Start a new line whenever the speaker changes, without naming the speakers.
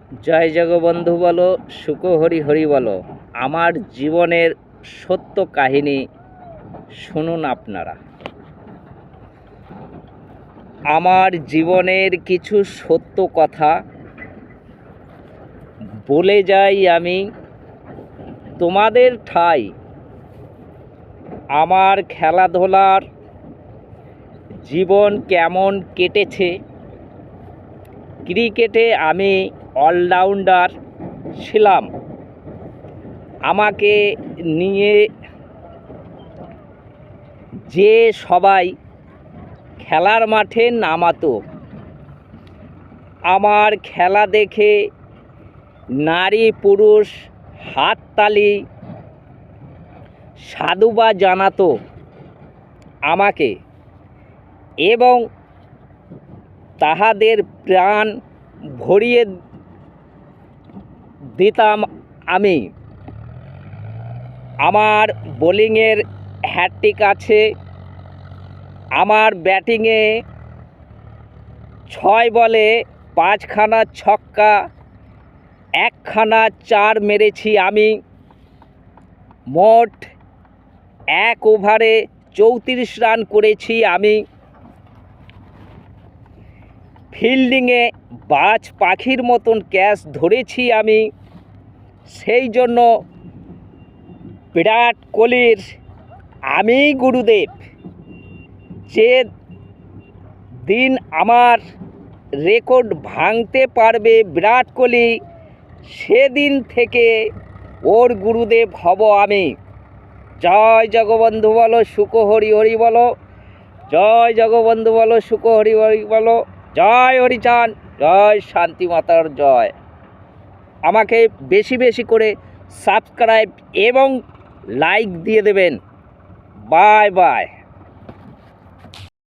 জয় জগবন্ধু বলো, সুখ হরি হরি বলো। আমার জীবনের সত্য কাহিনী শুনুন আপনারা। আমার জীবনের কিছু সত্য কথা বলে যাই আমি তোমাদের ঠাই। আমার খেলাধুলার জীবন কেমন কেটেছে। ক্রিকেটে আমি অলরাউন্ডার ছিলাম। আমাকে নিয়ে যে সবাই খেলার মাঠে নামাতো, আমার খেলা দেখে নারী পুরুষ হাততালি সাধুবাদ জানাতো আমাকে, এবং তাহাদের প্রাণ ভরিয়ে দিতাম আমি। আমার বোলিংয়ের হ্যাট্রিক আছে। আমার ব্যাটিংয়ে 6 বলে 5খানা ছক্কা, 1খানা 4 মেরেছি আমি। মোট 1 ওভারে 34 রান করেছি আমি। ফিল্ডিংয়ে বাজ পাখির মতন ক্যাচ ধরেছি আমি। সেই জন্য বিরাট কোহলির আমি গুরুদেব। যে দিন আমার রেকর্ড ভাঙতে পারবে বিরাট কোহলি, সেদিন থেকে ওর গুরুদেব হব আমি। জয় জগবন্ধু বলো, সুখ হরি হরি বলো। জয় জগবন্ধু বলো, সুখ হরি হরি বলো। জয় হরিচাঁদ, জয় শান্তি মাতার জয়। আমাকে বেশি বেশি করে সাবস্ক্রাইব এবং লাইক দিয়ে দেবেন। Bye bye.